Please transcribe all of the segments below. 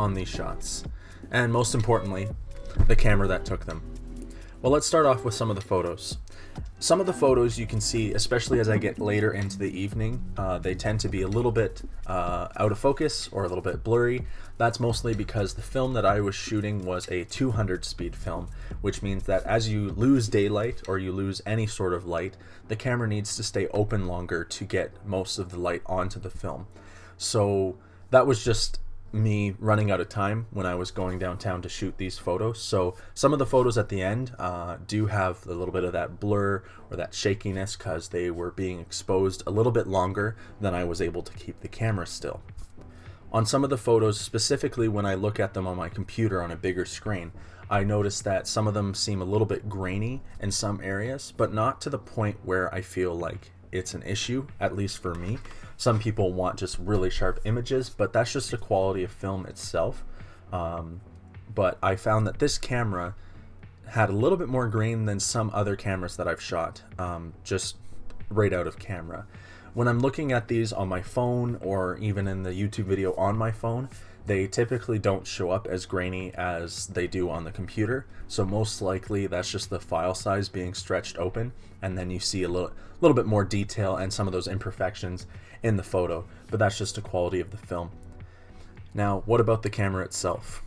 on these shots, and most importantly, the camera that took them. Well, let's start off with some of the photos. Some of the photos you can see, especially as I get later into the evening, they tend to be a little bit out of focus or a little bit blurry. That's mostly because the film that I was shooting was a 200 speed film, which means that as you lose daylight or you lose any sort of light, the camera needs to stay open longer to get most of the light onto the film. So that was just me running out of time when I was going downtown to shoot these photos. So some of the photos at the end do have a little bit of that blur or that shakiness because they were being exposed a little bit longer than I was able to keep the camera still. On some of the photos, specifically when I look at them on my computer on a bigger screen, I notice that some of them seem a little bit grainy in some areas, but not to the point where I feel like it's an issue, at least for me. Some people want just really sharp images, but that's just the quality of film itself. But I found that this camera had a little bit more grain than some other cameras that I've shot, just right out of camera. When I'm looking at these on my phone or even in the YouTube video on my phone, they typically don't show up as grainy as they do on the computer. So most likely that's just the file size being stretched open, and then you see a little bit more detail and some of those imperfections in the photo, but that's just the quality of the film. Now, what about the camera itself?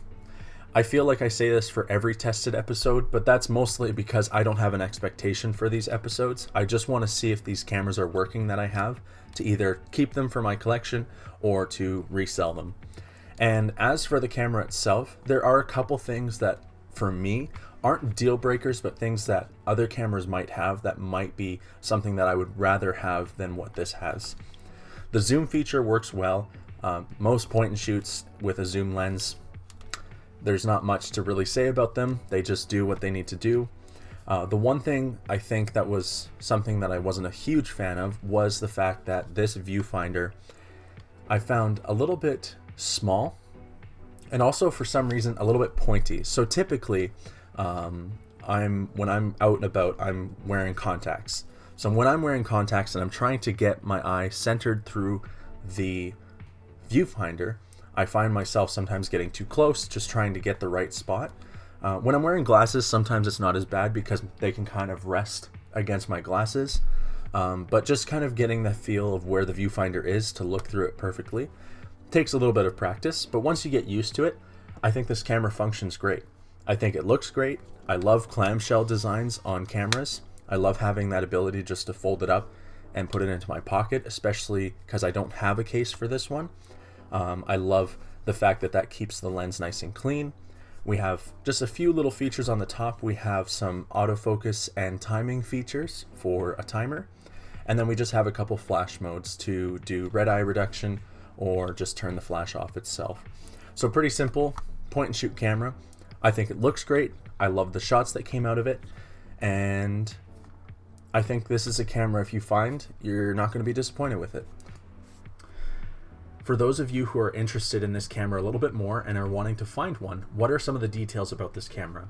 I feel like I say this for every tested episode, but that's mostly because I don't have an expectation for these episodes. I just want to see if these cameras are working that I have, to either keep them for my collection or to resell them. And as for the camera itself, there are a couple things that for me aren't deal breakers, but things that other cameras might have that might be something that I would rather have than what this has. The zoom feature works well. Most point and shoots with a zoom lens, there's not much to really say about them. They just do what they need to do. The one thing I think that was something that I wasn't a huge fan of was the fact that this viewfinder I found a little bit small, and also for some reason a little bit pointy. So typically when I'm out and about, I'm wearing contacts. So when I'm wearing contacts and I'm trying to get my eye centered through the viewfinder, I find myself sometimes getting too close, just trying to get the right spot. When I'm wearing glasses, sometimes it's not as bad because they can kind of rest against my glasses. But just kind of getting the feel of where the viewfinder is to look through it perfectly takes a little bit of practice, but once you get used to it, I think this camera functions great. I think it looks great. I love clamshell designs on cameras. I love having that ability just to fold it up and put it into my pocket, especially because I don't have a case for this one. I love the fact that that keeps the lens nice and clean. We have just a few little features on the top. We have some autofocus and timing features for a timer. And then we just have a couple flash modes to do red eye reduction or just turn the flash off itself. So pretty simple point and shoot camera. I think it looks great. I love the shots that came out of it. And I think this is a camera, if you find, you're not going to be disappointed with it. For those of you who are interested in this camera a little bit more and are wanting to find one, what are some of the details about this camera?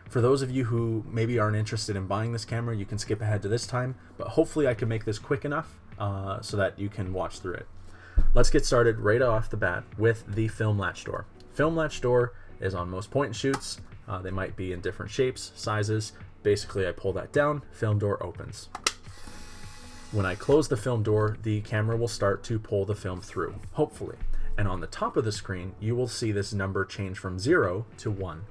For those of you who maybe aren't interested in buying this camera, you can skip ahead to this time, but hopefully I can make this quick enough so that you can watch through it. Let's get started right off the bat with the film latch door. Film latch door is on most point and shoots. They might be in different shapes, sizes. Basically, I pull that down, film door opens. When I close the film door, the camera will start to pull the film through, hopefully. And on the top of the screen, you will see this number change from 0 to 1.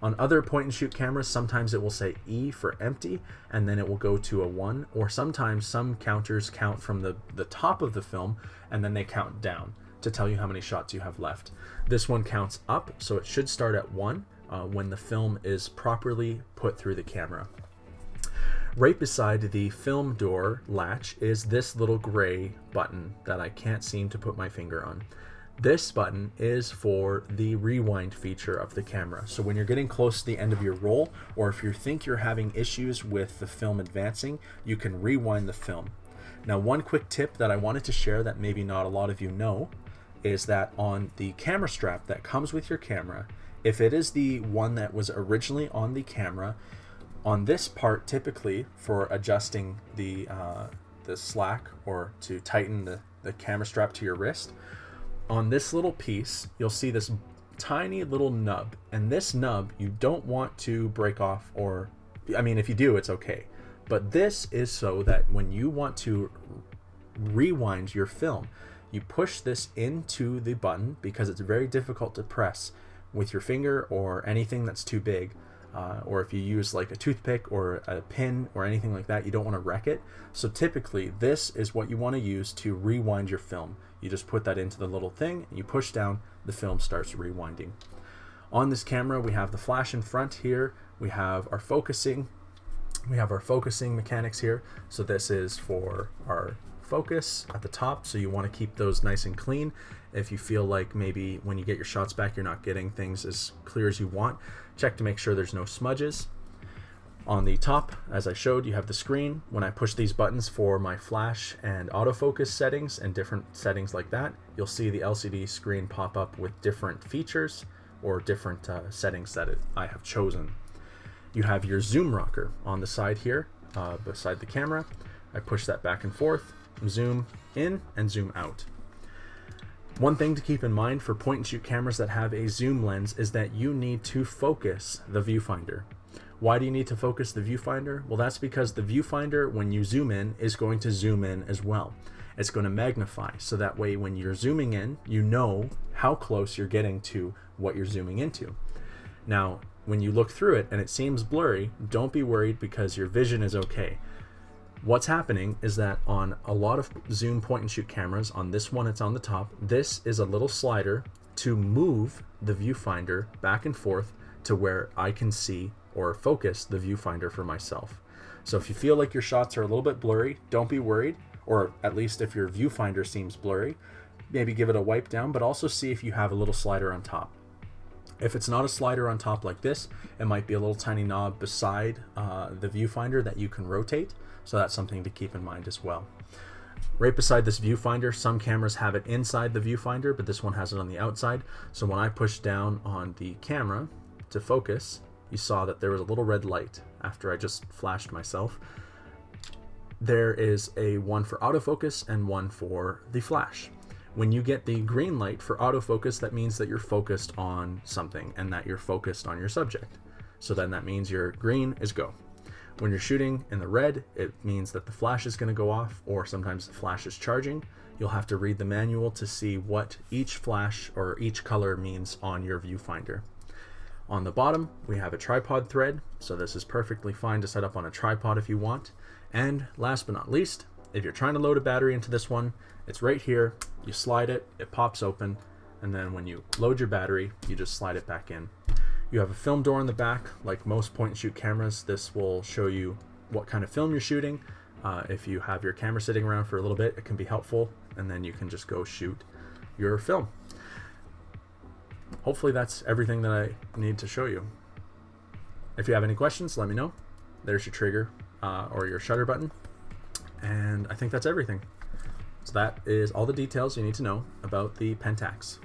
On other point and shoot cameras, sometimes it will say E for empty, and then it will go to a 1, or sometimes some counters count from the top of the film, and then they count down to tell you how many shots you have left. This one counts up, so it should start at 1 when the film is properly put through the camera. Right beside the film door latch is this little gray button that I can't seem to put my finger on. This button is for the rewind feature of the camera. So when you're getting close to the end of your roll, or if you think you're having issues with the film advancing, you can rewind the film. Now, one quick tip that I wanted to share that maybe not a lot of you know is that on the camera strap that comes with your camera, if it is the one that was originally on the camera, on this part typically for adjusting the slack or to tighten the camera strap to your wrist, on this little piece you'll see this tiny little nub, and this nub you don't want to break off, or I mean, if you do, it's okay. But this is so that when you want to rewind your film, you push this into the button, because it's very difficult to press with your finger or anything that's too big. Or if you use like a toothpick or a pin or anything like that, you don't want to wreck it. So typically this is what you want to use to rewind your film. You just put that into the little thing and you push down, the film starts rewinding. On this camera we have the flash in front here, we have our focusing mechanics here. So this is for our focus at the top, so you want to keep those nice and clean. If you feel like maybe when you get your shots back you're not getting things as clear as you want, check to make sure there's no smudges. On the top, as I showed, you have the screen. When I push these buttons for my flash and autofocus settings and different settings like that, you'll see the LCD screen pop up with different features or different settings that I have chosen. You have your zoom rocker on the side here, beside the camera. I push that back and forth, zoom in and zoom out. One thing to keep in mind for point and shoot cameras that have a zoom lens is that you need to focus the viewfinder. Why do you need to focus the viewfinder? Well, that's because the viewfinder, when you zoom in, is going to zoom in as well. It's going to magnify, so that way when you're zooming in, you know how close you're getting to what you're zooming into. Now, when you look through it and it seems blurry, don't be worried, because your vision is okay. What's happening is that on a lot of zoom point and shoot cameras, on this one it's on the top, this is a little slider to move the viewfinder back and forth to where I can see or focus the viewfinder for myself. So if you feel like your shots are a little bit blurry, don't be worried, or at least if your viewfinder seems blurry, maybe give it a wipe down, but also see if you have a little slider on top. If it's not a slider on top like this, it might be a little tiny knob beside the viewfinder that you can rotate. So that's something to keep in mind as well. Right beside this viewfinder, some cameras have it inside the viewfinder, but this one has it on the outside. So when I push down on the camera to focus, you saw that there was a little red light after I just flashed myself. There is a one for autofocus and one for the flash. When you get the green light for autofocus, that means that you're focused on something and that you're focused on your subject. So then that means your green is go. When you're shooting in the red, it means that the flash is going to go off, or sometimes the flash is charging. You'll have to read the manual to see what each flash or each color means on your viewfinder. On the bottom, we have a tripod thread, so this is perfectly fine to set up on a tripod if you want. And last but not least, if you're trying to load a battery into this one, it's right here. You slide it, it pops open, and then when you load your battery, you just slide it back in. You have a film door in the back. Like most point and shoot cameras, this will show you what kind of film you're shooting. If you have your camera sitting around for a little bit, it can be helpful, and then you can just go shoot your film. Hopefully that's everything that I need to show you. If you have any questions, let me know. There's your trigger or your shutter button, and I think that's everything. So that is all the details you need to know about the Pentax.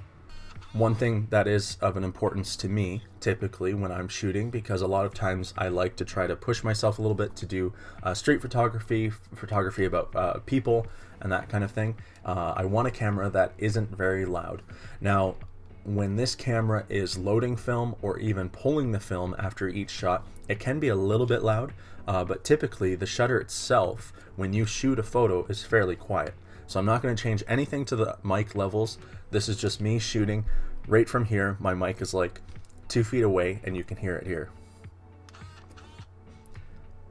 One thing that is of an importance to me typically when I'm shooting, because a lot of times I like to try to push myself a little bit to do street photography about people and that kind of thing. I want a camera that isn't very loud. Now, when this camera is loading film or even pulling the film after each shot, it can be a little bit loud, but typically the shutter itself, when you shoot a photo, is fairly quiet. So I'm not going to change anything to the mic levels. This is just me shooting right from here. My mic is like 2 feet away and you can hear it here.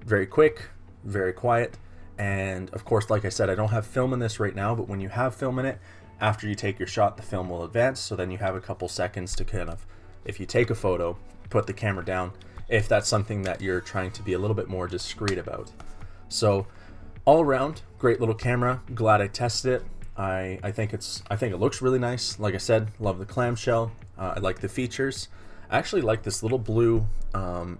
Very quick, very quiet. And of course, like I said, I don't have film in this right now, but when you have film in it, after you take your shot, the film will advance. So then you have a couple seconds to kind of, if you take a photo, put the camera down, if that's something that you're trying to be a little bit more discreet about. So all around, great little camera. Glad I tested it. I think it looks really nice. Like I said, love the clamshell. I like the features. I actually like this little blue.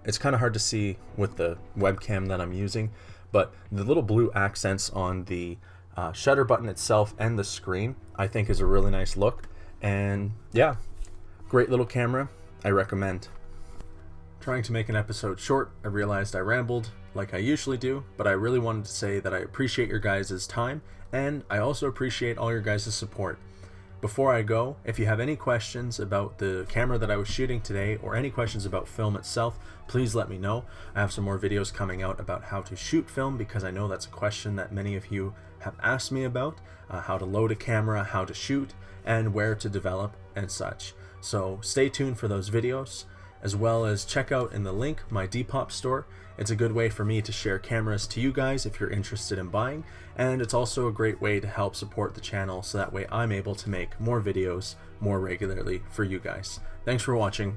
It's kind of hard to see with the webcam that I'm using, but the little blue accents on the shutter button itself and the screen, I think is a really nice look. And yeah, great little camera. I recommend. Trying to make an episode short, I realized I rambled like I usually do, but I really wanted to say that I appreciate your guys' time, and I also appreciate all your guys' support. Before I go, if you have any questions about the camera that I was shooting today or any questions about film itself, please let me know. I have some more videos coming out about how to shoot film, because I know that's a question that many of you have asked me about, how to load a camera, how to shoot, and where to develop and such. So stay tuned for those videos, as well as check out in the link my Depop store. It's a good way for me to share cameras to you guys if you're interested in buying, and it's also a great way to help support the channel so that way I'm able to make more videos more regularly for you guys. Thanks for watching.